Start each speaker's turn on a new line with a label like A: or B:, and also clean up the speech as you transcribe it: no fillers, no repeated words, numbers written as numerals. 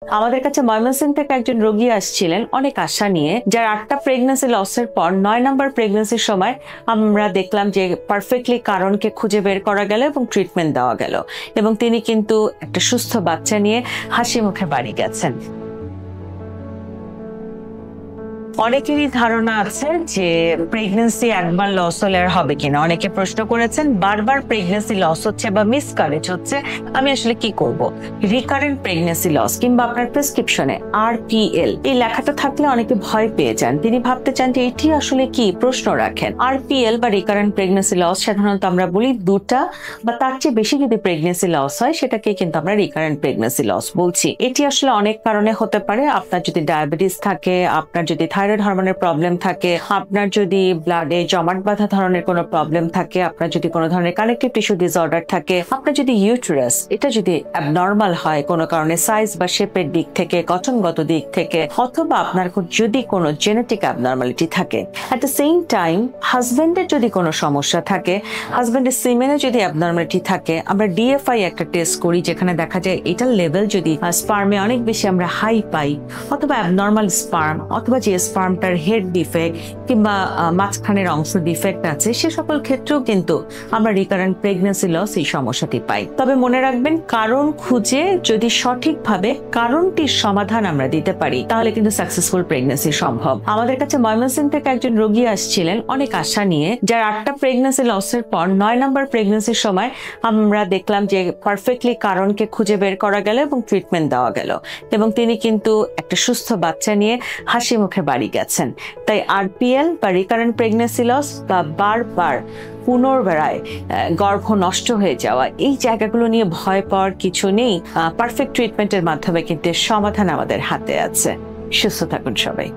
A: আমাদের কাছে ময়মনসিংহ থেকে একজন রোগী আসছিলেন অনেক আশা নিয়ে, যার 8টা প্রেগন্যান্সি লসের পর 9 নম্বর প্রেগন্যান্সির সময় আমরা দেখলাম যে পারফেক্টলি কারণকে খুঁজে বের করা গেল এবং ট্রিটমেন্ট দেওয়া গেল এবং তিনি কিন্তু একটা সুস্থ বাচ্চা নিয়ে হাসি মুখে বাড়ি গেছেন। অনেকেরই ধারণা আছে যে প্রেগন্যান্সি একবার লস হলে আর হবে কিনা। অনেকে প্রশ্ন করেছেন বারবার প্রেগন্যান্সি লস হচ্ছে বা মিসক্যারেজ হচ্ছে, আমি আসলে কি করব। রিকারেন্ট প্রেগন্যান্সি লস কিংবা আপনার প্রেসক্রিপশনে RPL এই লেখাটা থাকলে অনেকে ভয় পেয়ে যান, তিনি ভাবতে চান যে এটি আসলে কি, প্রশ্ন রাখেন। RPL বা রিকারেন্ট প্রেগন্যান্সি লস সাধারণত আমরা বলি 2টা বা তার চেয়ে বেশি যদি প্রেগন্যান্সি লস হয় সেটাকে কিন্তু আমরা রিকারেন্ট প্রেগন্যান্সি লস বলছি। এটি আসলে অনেক কারণে হতে পারে। আপনার যদি ডায়াবেটিস থাকে, আপনার যদি থাইরয়েড হরমোনের প্রবলেম থাকে, আপনার যদি ব্লাডে জমাট বাঁধা ধরনের কোনো প্রবলেম থাকে, আপনার যদি কোনো ধরনের কানেকটিভ টিস্যু ডিসঅর্ডার থাকে, আপনার যদি ইউটেরাস এটা যদি অ্যাবনর্মাল হয় কোনো কারণে সাইজ বা শেপের দিক থেকে, গঠনগত দিক থেকে, অথবা আপনার যদি কোনো জেনেটিক অ্যাবনর্মালিটি থাকে। অ্যাট দ্য সেম টাইম হাজবেন্ডের যদি কোনো সমস্যা থাকে, হাজবেন্ডের সিমেনে যদি অ্যাবনর্মালিটি থাকে, আমরা DFI একটা টেস্ট করি যেখানে দেখা যায় এটার লেভেল যদি স্পার্মে অনেক বেশি আমরা হাই পাই, অথবা অ্যাবনর্মাল স্পার্ম, অথবা যে স্পার্মটার হেড ডিফেক্ট কিংবা মাঝখানের অংশ ডিফেক্ট আছে, সে সকল ক্ষেত্রেও কিন্তু আমরা রিকারেন্ট প্রেগন্যান্সি লস এই সমস্যাটি পাই। তবে মনে রাখবেন, কারণ খুঁজে যদি সঠিকভাবে কারণটির সমাধান আমরা দিতে পারি তাহলে কিন্তু সাকসেসফুল প্রেগন্যান্সি সম্ভব। আমাদের কাছে ময়মনসিংহ থেকে একজন রোগী আসছিলেন অনেক আশা নিয়ে, যার 8টা প্রেগন্যান্সি লসের পর 9 নম্বর প্রেগন্যান্সির সময় আমরা দেখলাম যে পারফেক্টলি কারণকে খুঁজে বের করা গেল এবং ট্রিটমেন্ট দেওয়া গেল এবং তিনি কিন্তু একটা সুস্থ বাচ্চা নিয়ে হাসি মুখে বাড়ি গেছেন। তাই RPL বা রিকারেন্ট প্রেগন্যান্সি লস বা বারবার পুনর্বারায় গর্ভ নষ্ট হয়ে যাওয়া, এই জায়গাগুলো নিয়ে ভয় পাওয়ার কিছু নেই। পারফেক্ট ট্রিটমেন্টের মাধ্যমে কিন্তু সমাধান আমাদের হাতে আছে। সুস্থ থাকুন সবাই।